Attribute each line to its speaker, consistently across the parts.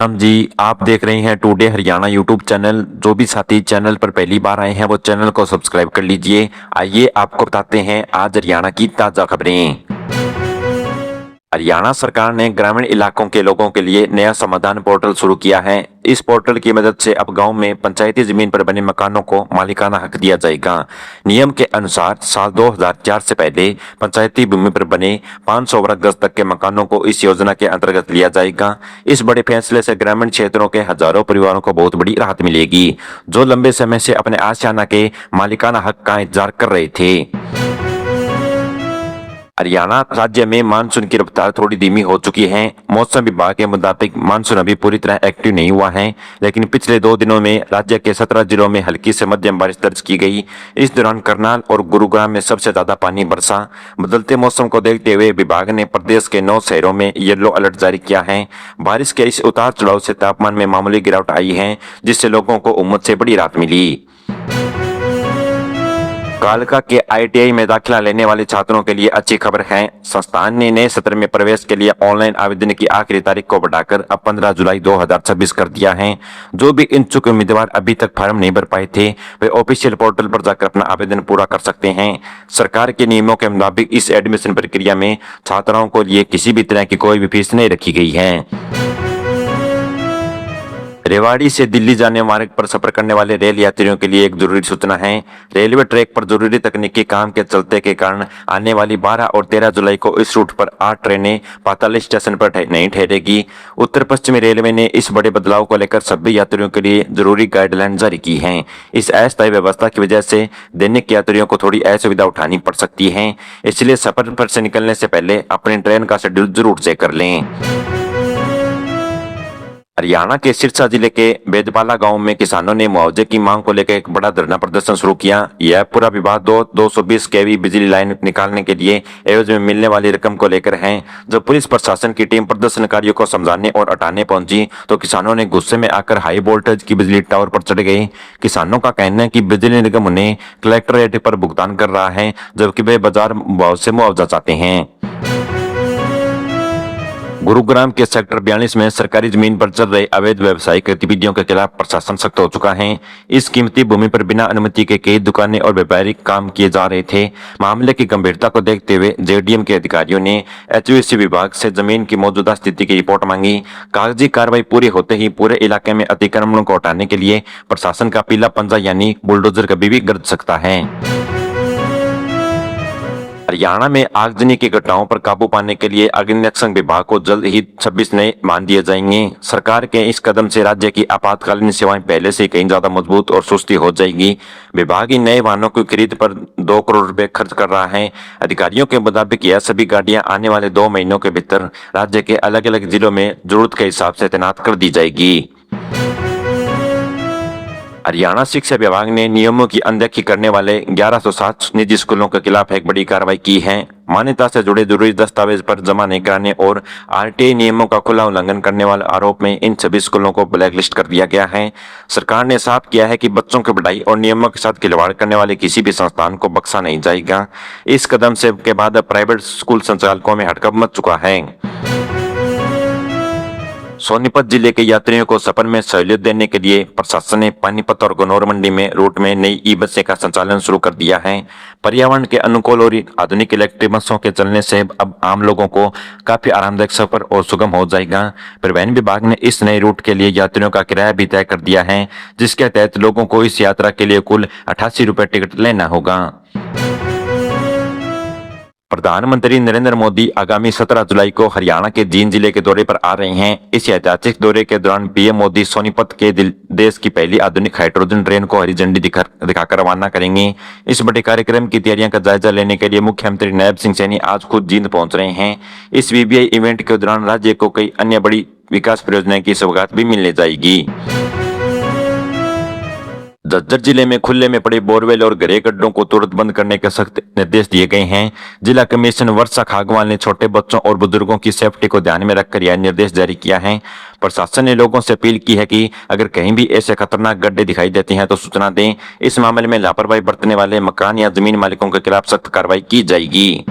Speaker 1: हम जी, आप देख रहे हैं टुडे हरियाणा यूट्यूब चैनल। जो भी साथी चैनल पर पहली बार आए हैं वो चैनल को सब्सक्राइब कर लीजिए। आइए आपको बताते हैं आज हरियाणा की ताजा खबरें। हरियाणा सरकार ने ग्रामीण इलाकों के लोगों के लिए नया समाधान पोर्टल शुरू किया है। इस पोर्टल की मदद से अब गांव में पंचायती जमीन पर बने मकानों को मालिकाना हक दिया जाएगा। नियम के अनुसार साल 2004 से पहले पंचायती भूमि पर बने 500 वर्ग गज तक के मकानों को इस योजना के अंतर्गत लिया जाएगा। इस बड़े फैसले से ग्रामीण क्षेत्रों के हजारों परिवारों को बहुत बड़ी राहत मिलेगी, जो लंबे समय से अपने आशियाना के मालिकाना हक का इंतजार कर रहे थे। हरियाणा राज्य में मानसून की रफ्तार थोड़ी धीमी हो चुकी है। मौसम विभाग के मुताबिक मानसून अभी पूरी तरह एक्टिव नहीं हुआ है, लेकिन पिछले 2 दिनों में राज्य के 17 जिलों में हल्की से मध्यम बारिश दर्ज की गई। इस दौरान करनाल और गुरुग्राम में सबसे ज्यादा पानी बरसा। बदलते मौसम को देखते हुए विभाग ने प्रदेश के 9 शहरों में येलो अलर्ट जारी किया है। बारिश के इस उतार चढ़ाव से तापमान में मामूली गिरावट आई है, जिससे लोगों को उमस से बड़ी राहत मिली। कालका के आईटीआई में दाखिला लेने वाले छात्रों के लिए अच्छी खबर है। संस्थान ने नए सत्र में प्रवेश के लिए ऑनलाइन आवेदन की आखिरी तारीख को बढ़ाकर अब 15 जुलाई 2026 कर दिया है। जो भी इच्छुक उम्मीदवार अभी तक फॉर्म नहीं भर पाए थे, वे ऑफिशियल पोर्टल पर जाकर अपना आवेदन पूरा कर सकते हैं। सरकार के नियमों के मुताबिक इस एडमिशन प्रक्रिया में छात्राओं को लिए किसी भी तरह की कोई भी फीस नहीं रखी गई है। रेवाड़ी से दिल्ली जाने मार्ग पर सफर करने वाले रेल यात्रियों के लिए एक जरूरी सूचना है। रेलवे ट्रैक पर जरूरी तकनीकी काम के चलते के कारण आने वाली 12 और 13 जुलाई को इस रूट पर 8 ट्रेनें पाताली स्टेशन पर नहीं ठहरेगी। उत्तर पश्चिमी रेलवे ने इस बड़े बदलाव को लेकर सभी यात्रियों के लिए जरूरी गाइडलाइन जारी की है। इस अस्थायी व्यवस्था की वजह से दैनिक यात्रियों को थोड़ी असुविधा उठानी पड़ सकती है, इसलिए सफर पर से निकलने से पहले अपनी ट्रेन का शेड्यूल जरूर चेक कर लें। हरियाणा के सिरसा जिले के बेदपाला गांव में किसानों ने मुआवजे की मांग को लेकर एक बड़ा धरना प्रदर्शन शुरू किया। यह पूरा विवाद 220 केवी बिजली लाइन निकालने के लिए एवज में मिलने वाली रकम को लेकर है। जब पुलिस प्रशासन की टीम प्रदर्शनकारियों को समझाने और हटाने पहुंची तो किसानों ने गुस्से में आकर हाई वोल्टेज की बिजली टावर पर चढ़ गए। किसानों का कहना है कि बिजली निगम उन्हें कलेक्टरेट पर भुगतान कर रहा है, जबकि वे बाजार भाव से मुआवजा चाहते हैं। गुरुग्राम के सेक्टर 42 में सरकारी जमीन पर चल रहे अवैध व्यवसायिक गतिविधियों के खिलाफ प्रशासन सख्त हो चुका है। इस कीमती भूमि पर बिना अनुमति के कई दुकानें और व्यापारिक काम किए जा रहे थे। मामले की गंभीरता को देखते हुए जेडीएम के अधिकारियों ने एचयूसी विभाग से जमीन की मौजूदा स्थिति की रिपोर्ट मांगी। कागजी कार्रवाई पूरी होते ही पूरे इलाके में अतिक्रमणों को हटाने के लिए प्रशासन का पीला पंजा यानी बुलडोजर कभी भी गरज सकता है। हरियाणा में आगजनी की घटनाओं पर काबू पाने के लिए अग्निशमन विभाग को जल्द ही 26 नए मान दिए जाएंगे। सरकार के इस कदम से राज्य की आपातकालीन सेवाएं पहले से कहीं ज्यादा मजबूत और सुस्ती हो जाएगी। विभाग इन नए वाहनों की खरीद पर 2 करोड़ रुपए खर्च कर रहा है। अधिकारियों के मुताबिक यह सभी गाड़ियां आने वाले 2 महीनों के भीतर राज्य के अलग अलग जिलों में जरूरत के हिसाब से तैनात कर दी जाएगी। हरियाणा शिक्षा विभाग ने नियमों की अनदेखी करने वाले 1160 निजी स्कूलों के खिलाफ एक बड़ी कार्रवाई की है। मान्यता से जुड़े जरूरी दस्तावेज पर जमा नहीं कराने और आरटीआई नियमों का खुला उल्लंघन करने वाले आरोप में इन सभी स्कूलों को ब्लैकलिस्ट कर दिया गया है। सरकार ने साफ किया है कि बच्चों की पढ़ाई और नियमों के साथ खिलवाड़ करने वाले किसी भी संस्थान को बख्शा नहीं जाएगा। इस कदम से के बाद प्राइवेट स्कूल संचालकों में हड़कंप मच चुका है। सोनीपत जिले के यात्रियों को सफर में सहूलियत देने के लिए प्रशासन ने पानीपत और गनौर मंडी में रूट में नई ई बसें का संचालन शुरू कर दिया है। पर्यावरण के अनुकूल और आधुनिक इलेक्ट्रिक बसों के चलने से अब आम लोगों को काफी आरामदायक सफर और सुगम हो जाएगा। परिवहन विभाग ने इस नए रूट के लिए यात्रियों का किराया भी तय कर दिया है, जिसके तहत लोगों को इस यात्रा के लिए कुल 88 रुपए टिकट लेना होगा। प्रधानमंत्री नरेंद्र मोदी आगामी 17 जुलाई को हरियाणा के जींद जिले के दौरे पर आ रहे हैं। इस ऐतिहासिक दौरे के दौरान पीएम मोदी सोनीपत के देश की पहली आधुनिक हाइड्रोजन ट्रेन को हरी झंडी दिखाकर रवाना करेंगे। इस बड़े कार्यक्रम की तैयारियों का जायजा लेने के लिए मुख्यमंत्री नायब सिंह सैनी आज खुद जींद पहुंच रहे हैं। इस वीवीआई इवेंट के दौरान राज्य को कई अन्य बड़ी विकास परियोजनाओं की सौगात भी मिलने जाएगी। झज्जर जिले में खुले में पड़े बोरवेल और गहरे गड्ढों को तुरंत बंद करने के सख्त निर्देश दिए गए हैं। जिला कमिश्नर वर्षा खागवाल ने छोटे बच्चों और बुजुर्गों की सेफ्टी को ध्यान में रखकर यह निर्देश जारी किया है। प्रशासन ने लोगों से अपील की है कि अगर कहीं भी ऐसे खतरनाक गड्ढे दिखाई देते हैं तो सूचना दें। इस मामले में लापरवाही बरतने वाले मकान या जमीन मालिकों के खिलाफ सख्त कार्रवाई की जाएगी।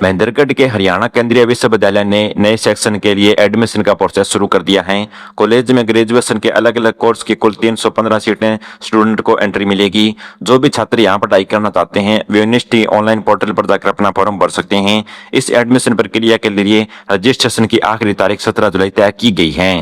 Speaker 1: महेंद्रगढ़ के हरियाणा केंद्रीय विश्वविद्यालय ने नए सेक्शन के लिए एडमिशन का प्रोसेस शुरू कर दिया है। कॉलेज में ग्रेजुएशन के अलग अलग कोर्स की कुल 315 सीटें स्टूडेंट को एंट्री मिलेगी। जो भी छात्र यहां पढ़ाई करना चाहते हैं वे यूनिवर्सिटी ऑनलाइन पोर्टल पर जाकर अपना फॉर्म भर सकते हैं। इस एडमिशन प्रक्रिया के लिए रजिस्ट्रेशन की आखिरी तारीख 17 जुलाई तय की गई है।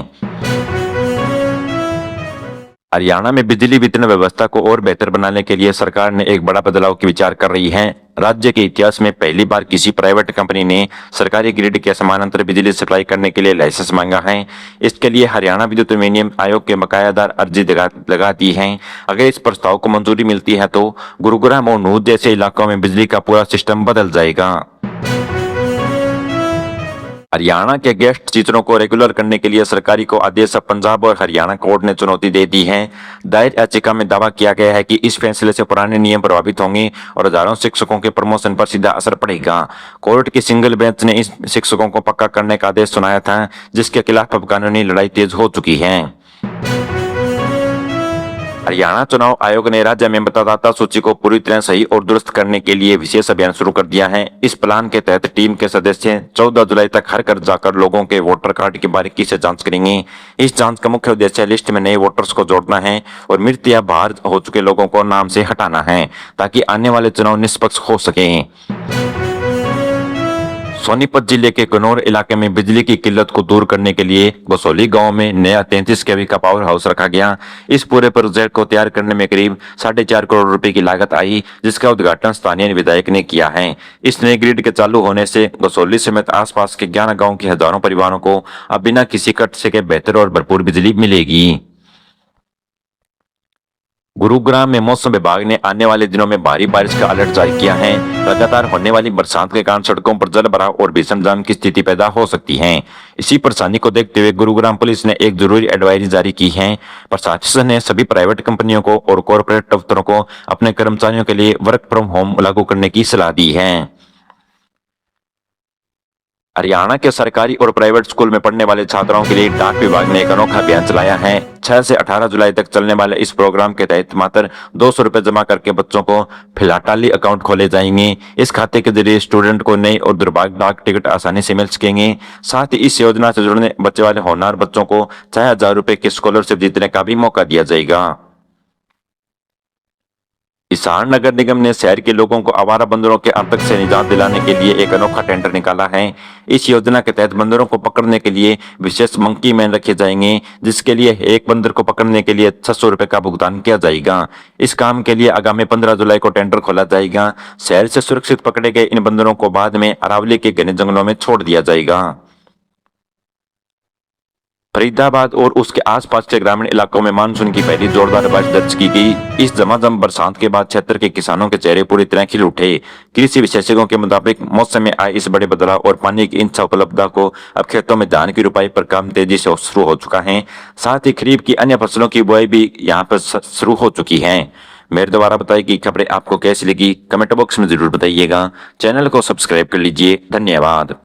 Speaker 1: हरियाणा में बिजली वितरण व्यवस्था को और बेहतर बनाने के लिए सरकार ने एक बड़ा बदलाव की विचार कर रही है। राज्य के इतिहास में पहली बार किसी प्राइवेट कंपनी ने सरकारी ग्रिड के समानांतर बिजली सप्लाई करने के लिए लाइसेंस मांगा है। इसके लिए हरियाणा विद्युत विनियम आयोग के बकायादार अर्जी लगा दी है। अगर इस प्रस्ताव को मंजूरी मिलती है तो गुरुग्राम और नूह जैसे इलाकों में बिजली का पूरा सिस्टम बदल जाएगा। हरियाणा के गेस्ट टीचरों को रेगुलर करने के लिए सरकारी को आदेश पंजाब और हरियाणा कोर्ट ने चुनौती दे दी है। दायर याचिका में दावा किया गया है कि इस फैसले से पुराने नियम प्रभावित होंगे और हजारों शिक्षकों के प्रमोशन पर सीधा असर पड़ेगा। कोर्ट की सिंगल बेंच ने इस शिक्षकों को पक्का करने का आदेश सुनाया था, जिसके खिलाफ अब कानूनी लड़ाई तेज हो चुकी है। हरियाणा चुनाव आयोग ने राज्य में मतदाता सूची को पूरी तरह सही और दुरुस्त करने के लिए विशेष अभियान शुरू कर दिया है। इस प्लान के तहत टीम के सदस्य 14 जुलाई तक हर घर जाकर लोगों के वोटर कार्ड की बारीकी से जांच करेंगे। इस जांच का मुख्य उद्देश्य लिस्ट में नए वोटर्स को जोड़ना है और मृत या बाहर हो चुके लोगों को नाम से हटाना है, ताकि आने वाले चुनाव निष्पक्ष हो सके। सोनीपत जिले के कनौर इलाके में बिजली की किल्लत को दूर करने के लिए गसौली गांव में नया 33 केवी का पावर हाउस रखा गया। इस पूरे प्रोजेक्ट को तैयार करने में करीब 4.5 करोड़ रुपए की लागत आई, जिसका उद्घाटन स्थानीय विधायक ने किया है। इस नए ग्रिड के चालू होने से गसौली समेत आसपास के 11 गाँव के हजारों परिवारों को अब बिना किसी कट से के बेहतर और भरपूर बिजली मिलेगी। गुरुग्राम में मौसम विभाग ने आने वाले दिनों में भारी बारिश का अलर्ट जारी किया है। लगातार होने वाली बरसात के कारण सड़कों पर जल भराव और भीषण जाम की स्थिति पैदा हो सकती है। इसी परेशानी को देखते हुए गुरुग्राम पुलिस ने एक जरूरी एडवाइजरी जारी की है। प्रशासन ने सभी प्राइवेट कंपनियों को और कॉर्पोरेट दफ्तरों को अपने कर्मचारियों के लिए वर्क फ्रॉम होम लागू करने की सलाह दी है। हरियाणा के सरकारी और प्राइवेट स्कूल में पढ़ने वाले छात्राओं के लिए डाक विभाग ने एक अनोखा अभियान चलाया है। 6 से 18 जुलाई तक चलने वाले इस प्रोग्राम के तहत मात्र 200 रुपए जमा करके बच्चों को फिलहाटाली अकाउंट खोले जाएंगे। इस खाते के जरिए स्टूडेंट को नई और दुर्भाग्य डाक टिकट आसानी से मिल सकेंगे। साथ ही इस योजना से जुड़ने बच्चे वाले होनहार बच्चों को 6000 रुपए की स्कॉलरशिप जीतने का भी मौका दिया जाएगा। हिसार नगर निगम ने शहर के लोगों को आवारा बंदरों के आतंक से निजात दिलाने के लिए एक अनोखा टेंडर निकाला है। इस योजना के तहत बंदरों को पकड़ने के लिए विशेष मंकी मैन रखे जाएंगे, जिसके लिए एक बंदर को पकड़ने के लिए 600 रुपए का भुगतान किया जाएगा। इस काम के लिए आगामी 15 जुलाई को टेंडर खोला जाएगा। शहर से सुरक्षित पकड़े गए इन बंदरों को बाद में अरावली के घने जंगलों में छोड़ दिया जाएगा। फरीदाबाद और उसके आसपास के ग्रामीण इलाकों में मानसून की पहली जोरदार बारिश दर्ज की गई। इस झमाझम बरसात के बाद क्षेत्र के किसानों के चेहरे पूरी तरह खिल उठे। कृषि विशेषज्ञों के मुताबिक मौसम में आए इस बड़े बदलाव और पानी की इंचा उपलब्धता को अब खेतों में धान की रुपाई पर काम तेजी से शुरू हो चुका है। साथ ही खरीफ की अन्य फसलों की बुआई भी यहाँ पर शुरू हो चुकी है। मेरे द्वारा बताई गई खबरें आपको कैसी लगी कमेंट बॉक्स में जरूर बताइएगा। चैनल को सब्सक्राइब कर लीजिए। धन्यवाद।